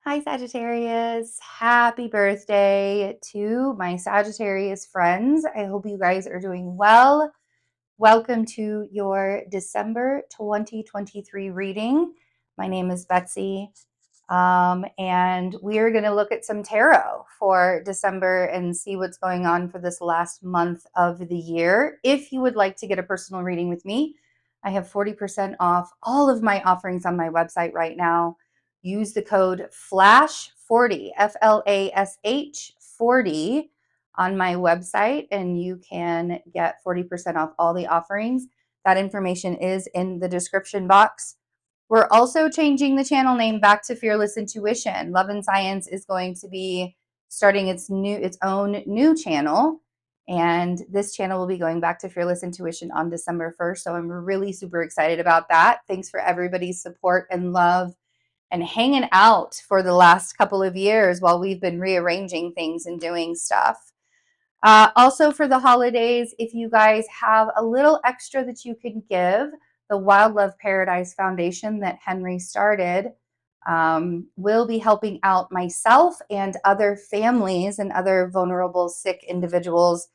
Hi, Sagittarius. Happy birthday to my Sagittarius friends. I hope you guys are doing well. Welcome to your December 2023 reading. My name is Betsy, and we are going to look at some tarot for December and see what's going on for this last month of the year. If you would like to get a personal reading with me, I have 40% off all of my offerings on my website right now. Use the code FLASH40, FLASH 40 on my website, and you can get 40% off all the offerings. That information is in the description box. We're also changing the channel name back to Fearless Intuition. Love and Science is going to be starting its own new channel, and this channel will be going back to Fearless Intuition on December 1st. So I'm really super excited about that. Thanks for everybody's support and love and hanging out for the last couple of years while we've been rearranging things and doing stuff. Also for the holidays, if you guys have a little extra that you can give, the Wild Love Paradise Foundation that Henry started will be helping out myself and other families and other vulnerable, sick individuals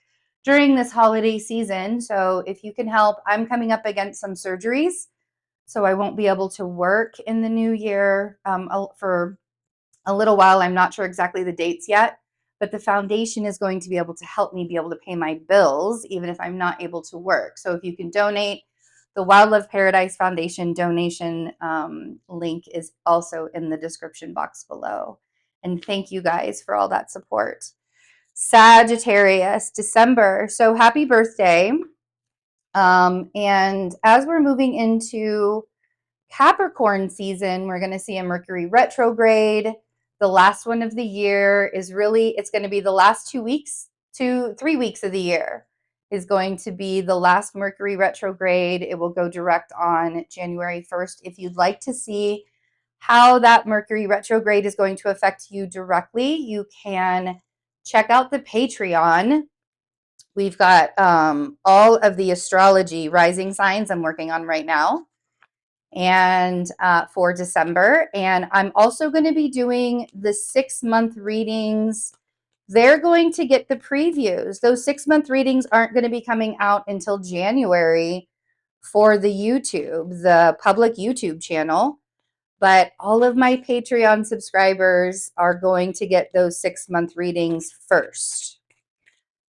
during this holiday season. So if you can help, I'm coming up against some surgeries, so I won't be able to work in the new year for a little while. I'm not sure exactly the dates yet, but the foundation is going to be able to help me be able to pay my bills, even if I'm not able to work. So if you can donate, the Wildlife Paradise Foundation donation link is also in the description box below. And thank you guys for all that support. Sagittarius, December. So happy birthday. And as we're moving into Capricorn season, we're going to see a Mercury retrograde. The last one of the year is really, it's going to be the last 3 weeks of the year is going to be the last Mercury retrograde. It will go direct on January 1st. If you'd like to see how that Mercury retrograde is going to affect you directly, you can check out the Patreon. We've got all of the astrology rising signs I'm working on right now, and for December. And I'm also going to be doing the 6-month readings. They're going to get the previews. Those 6-month readings aren't going to be coming out until January for the YouTube, the public YouTube channel. But all of my Patreon subscribers are going to get those 6-month readings first.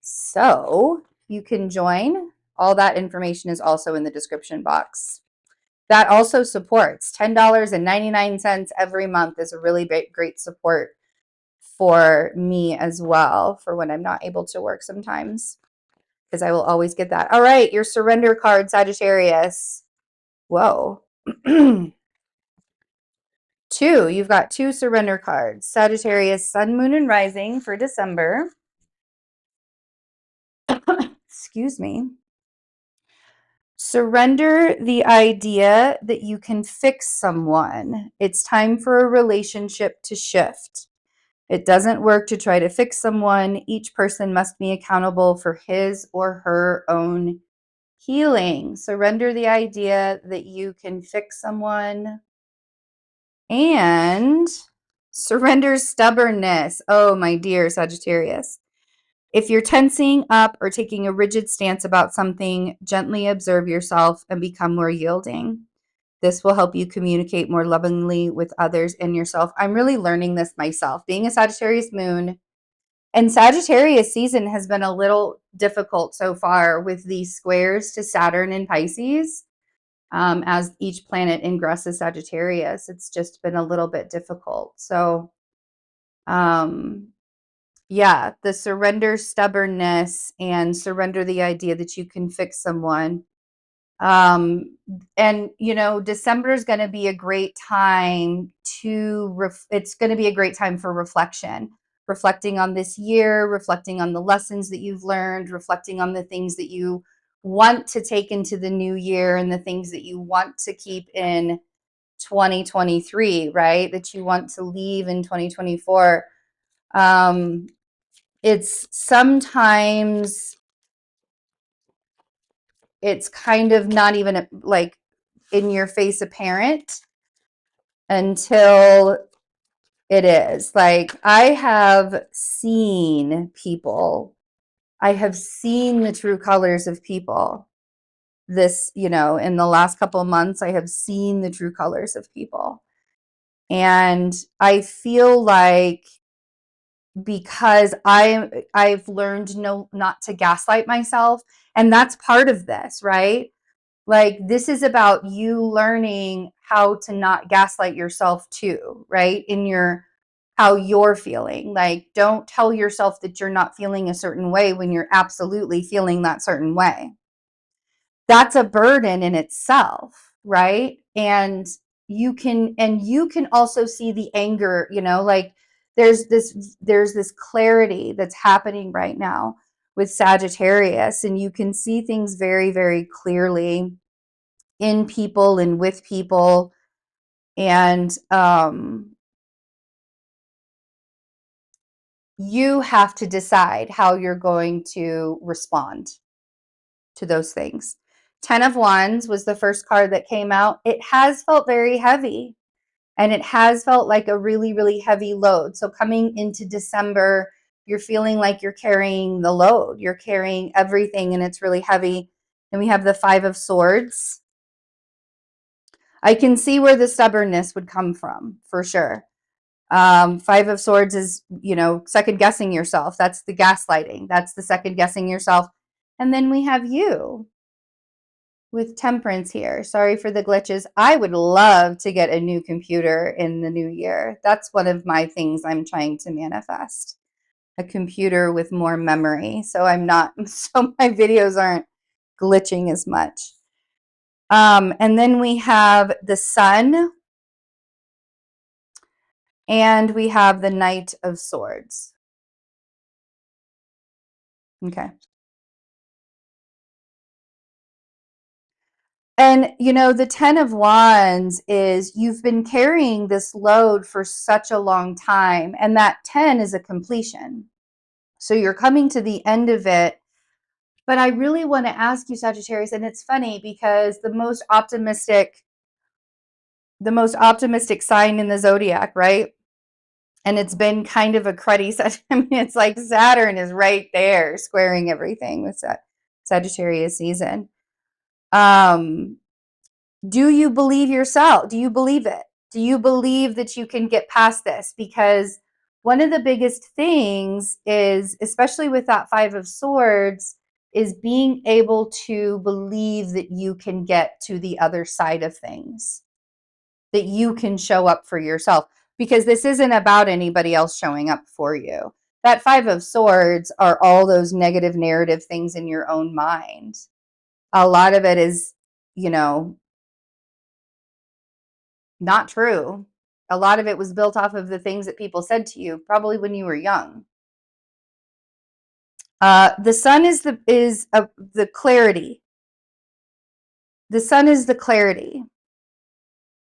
So you can join. All that information is also in the description box. That also supports $10.99 every month is a really great support for me as well for when I'm not able to work sometimes, because I will always get that. All right, your surrender card, Sagittarius. Whoa. 2. You've got 2 surrender cards. Sagittarius, Sun, Moon, and Rising for December. Excuse me. Surrender the idea that you can fix someone. It's time for a relationship to shift. It doesn't work to try to fix someone. Each person must be accountable for his or her own healing. Surrender the idea that you can fix someone. And surrender stubbornness. Oh, my dear Sagittarius. If you're tensing up or taking a rigid stance about something, gently observe yourself and become more yielding. This will help you communicate more lovingly with others and yourself. I'm really learning this myself. Being a Sagittarius moon, and Sagittarius season has been a little difficult so far with these squares to Saturn and Pisces. As each planet ingresses Sagittarius, it's just been a little bit difficult. So, yeah, the surrender stubbornness and surrender the idea that you can fix someone. And December is going to be a great time it's going to be a great time for reflecting on this year, reflecting on the lessons that you've learned, reflecting on the things that you want to take into the new year and the things that you want to keep in 2023, right? That you want to leave in 2024. It's sometimes it's kind of not even like in your face apparent until It is. Like, I have seen people, I have seen the true colors of people. This, you know, in the last couple of months, I have seen the true colors of people. And I feel like because I've learned not to gaslight myself, and that's part of this, right? Like, this is about you learning how to not gaslight yourself too, right? In your how you're feeling. Like, don't tell yourself that you're not feeling a certain way when you're absolutely feeling that certain way. That's a burden in itself, right? And you can also see the anger, you know, like there's this clarity that's happening right now with Sagittarius, and you can see things very, very clearly in people and with people. And you have to decide how you're going to respond to those things. 10 of Wands was the first card that came out. It has felt very heavy, and it has felt like a really, really heavy load. So coming into December, you're feeling like you're carrying the load. You're carrying everything, and it's really heavy. And we have the 5 of Swords. I can see where the stubbornness would come from, for sure. 5 of Swords is, you know, second guessing yourself. That's the gaslighting. That's the second guessing yourself. And then we have you with Temperance here. Sorry for the glitches. I would love to get a new computer in the new year. That's one of my things I'm trying to manifest. A computer with more memory. So so my videos aren't glitching as much. And then we have the Sun, and we have the Knight of Swords. Okay. And, you know, the 10 of Wands is you've been carrying this load for such a long time, and that 10 is a completion. So you're coming to the end of it. But I really want to ask you, Sagittarius, and it's funny because the most optimistic sign in the zodiac, right? And it's been kind of a cruddy. I mean, it's like Saturn is right there squaring everything with Sagittarius season. Do you believe yourself? Do you believe it? Do you believe that you can get past this? Because one of the biggest things is, especially with that 5 of Swords, is being able to believe that you can get to the other side of things, that you can show up for yourself, because this isn't about anybody else showing up for you. That 5 of Swords are all those negative narrative things in your own mind. A lot of it is, you know, not true. A lot of it was built off of the things that people said to you, probably when you were young. The Sun is the clarity. The Sun is the clarity.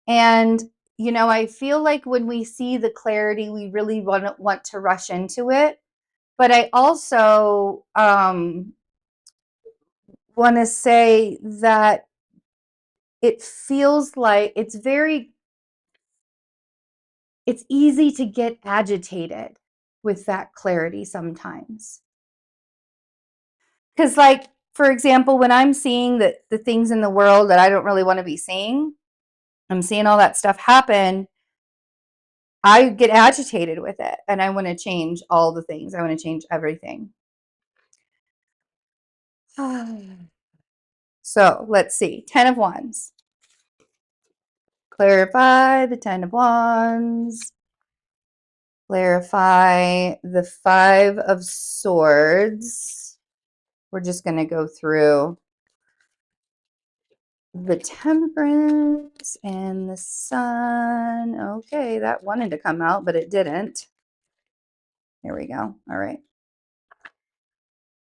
And, you know, I feel like when we see the clarity, we really want to rush into it. But I also want to say that it feels like it's easy to get agitated with that clarity sometimes. Because, like, for example, when I'm seeing the things in the world that I don't really want to be seeing, I'm seeing all that stuff happen, I get agitated with it, and I want to change all the things. I want to change everything. So let's see. 10 of Wands. Clarify the 10 of Wands. Clarify the 5 of Swords. We're just going to go through the Temperance and the Sun. Okay, that wanted to come out, but it didn't. Here we go. All right.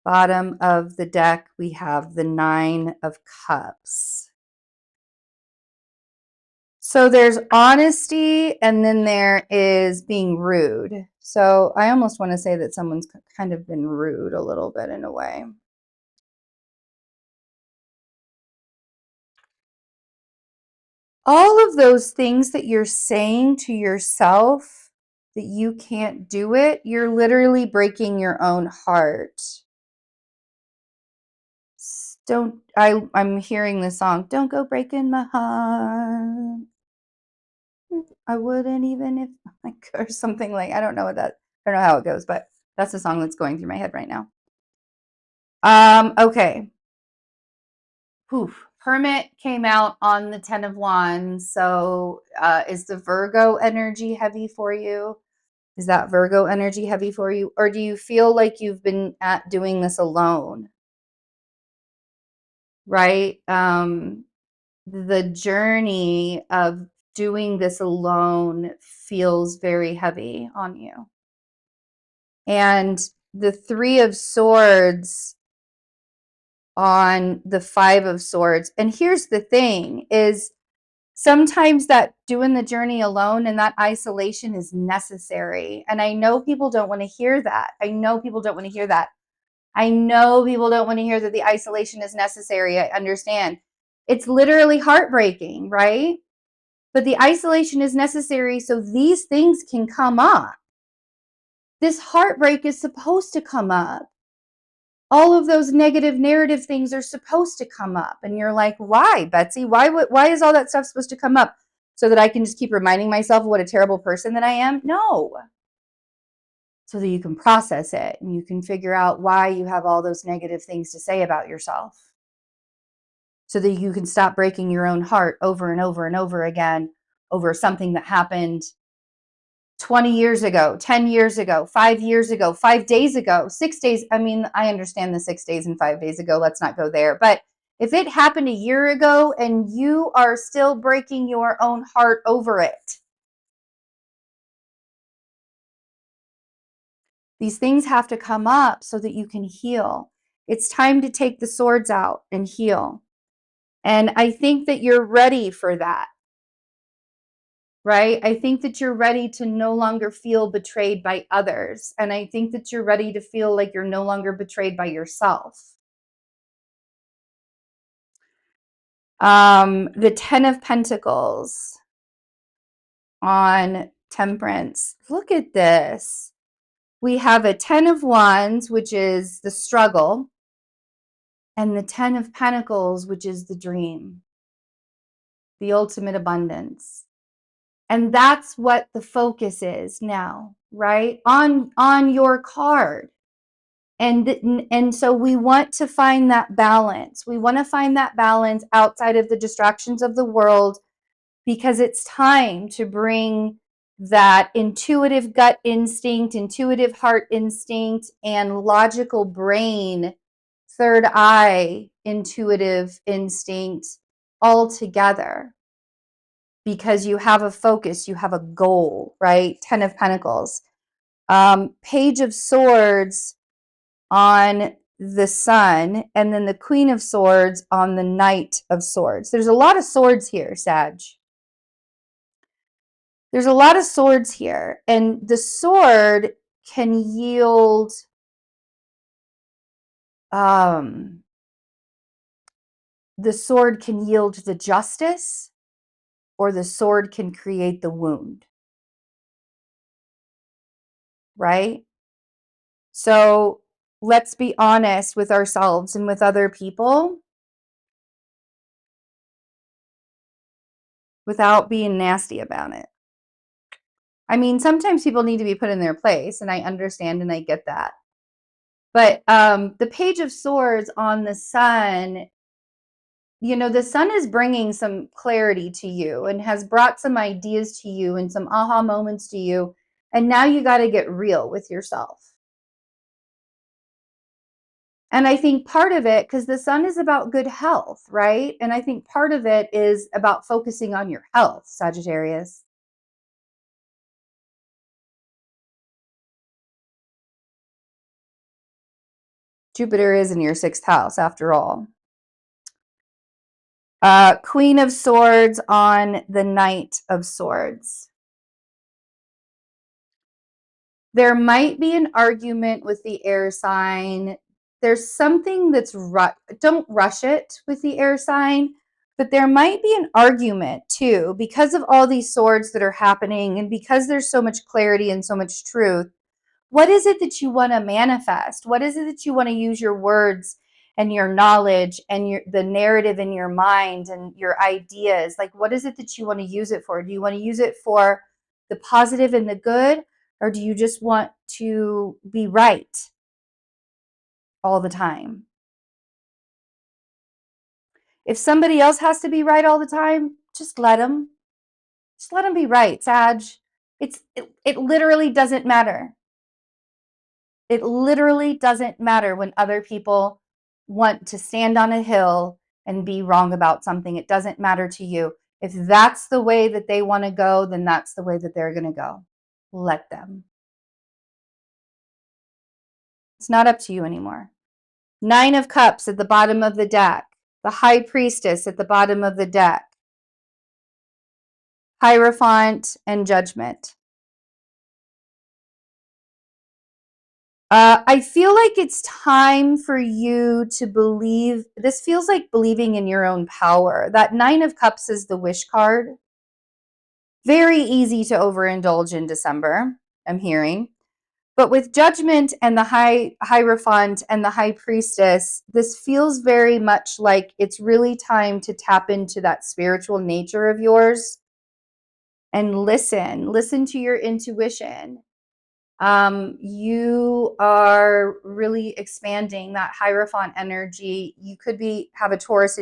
Bottom of the deck, we have the 9 of Cups. So there's honesty, and then there is being rude. So I almost want to say that someone's kind of been rude a little bit in a way. All of those things that you're saying to yourself that you can't do it, you're literally breaking your own heart. I'm hearing the song, don't go breaking my heart. I wouldn't even if I could, or something like, I don't know how it goes, but that's the song that's going through my head right now. Okay. Poof. Hermit came out on the 10 of Wands. So is the Virgo energy heavy for you? Is that Virgo energy heavy for you? Or do you feel like you've been doing this alone? Right? The journey of doing this alone feels very heavy on you. And the 3 of Swords on the 5 of Swords. And here's the thing is, sometimes that doing the journey alone and that isolation is necessary. And I know people don't want to hear that. I know people don't want to hear that the isolation is necessary. I understand. It's literally heartbreaking, right? But the isolation is necessary so these things can come up. This heartbreak is supposed to come up. All of those negative narrative things are supposed to come up. And you're like, why, Betsy? Why is all that stuff supposed to come up? So that I can just keep reminding myself of what a terrible person that I am? No. So that you can process it and you can figure out why you have all those negative things to say about yourself. So that you can stop breaking your own heart over and over and over again over something that happened 20 years ago, 10 years ago, 5 years ago, 5 days ago, 6 days. I mean, I understand the 6 days and 5 days ago. Let's not go there. But if it happened a year ago and you are still breaking your own heart over it, these things have to come up so that you can heal. It's time to take the swords out and heal. And I think that you're ready for that. Right? I think that you're ready to no longer feel betrayed by others. And I think that you're ready to feel like you're no longer betrayed by yourself. The 10 of Pentacles on Temperance. Look at this. We have a 10 of Wands, which is the struggle, and the 10 of Pentacles, which is the dream, the ultimate abundance. And that's what the focus is now, right? On your card. And so we want to find that balance. We want to find that balance outside of the distractions of the world, because it's time to bring that intuitive gut instinct, intuitive heart instinct, and logical brain, third eye, intuitive instinct all together. Because you have a focus, you have a goal, right? 10 of Pentacles. Page of Swords on the Sun, and then the Queen of Swords on the Knight of Swords. There's a lot of swords here, Sag. There's a lot of swords here, and the sword can yield the sword can yield the justice, or the sword can create the wound, right? So let's be honest with ourselves and with other people without being nasty about it. I mean, sometimes people need to be put in their place, and I understand and I get that. But the Page of Swords on the Sun, you know, the Sun is bringing some clarity to you and has brought some ideas to you and some aha moments to you. And now you got to get real with yourself. And I think part of it, because the Sun is about good health, right? And I think part of it is about focusing on your health, Sagittarius. Jupiter is in your 6th house, after all. Queen of Swords on the Knight of Swords. There might be an argument with the air sign. There's something that's don't rush it with the air sign. But there might be an argument too, because of all these swords that are happening and because there's so much clarity and so much truth. What is it that you want to manifest? What is it that you want to use your words and your knowledge and the narrative in your mind and your ideas? Like, what is it that you want to use it for? Do you want to use it for the positive and the good? Or do you just want to be right all the time? If somebody else has to be right all the time, just let them. Just let them be right, Sag. It literally doesn't matter. It literally doesn't matter when other people want to stand on a hill and be wrong about something. It doesn't matter to you. If that's the way that they want to go, then that's the way that they're going to go. Let them. It's not up to you anymore. 9 of Cups at the bottom of the deck. The High Priestess at the bottom of the deck. Hierophant and Judgment. I feel like it's time for you to believe. This feels like believing in your own power. That 9 of Cups is the wish card. Very easy to overindulge in December, I'm hearing. But with Judgment and the Hierophant and the High Priestess, this feels very much like it's really time to tap into that spiritual nature of yours and listen to your intuition. You are really expanding that Hierophant energy. You could have a Taurus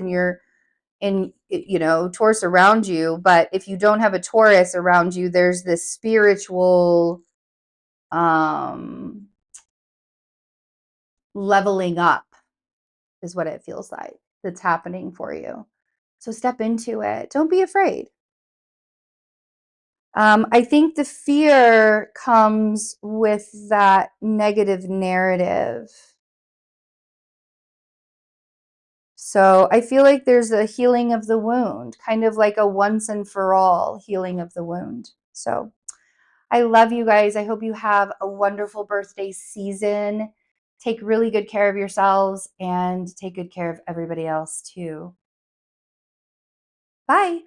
Taurus around you, but if you don't have a Taurus around you, there's this spiritual leveling up is what it feels like that's happening for you. So step into it. Don't be afraid. I think the fear comes with that negative narrative. So I feel like there's a healing of the wound, kind of like a once and for all healing of the wound. So I love you guys. I hope you have a wonderful birthday season. Take really good care of yourselves and take good care of everybody else too. Bye.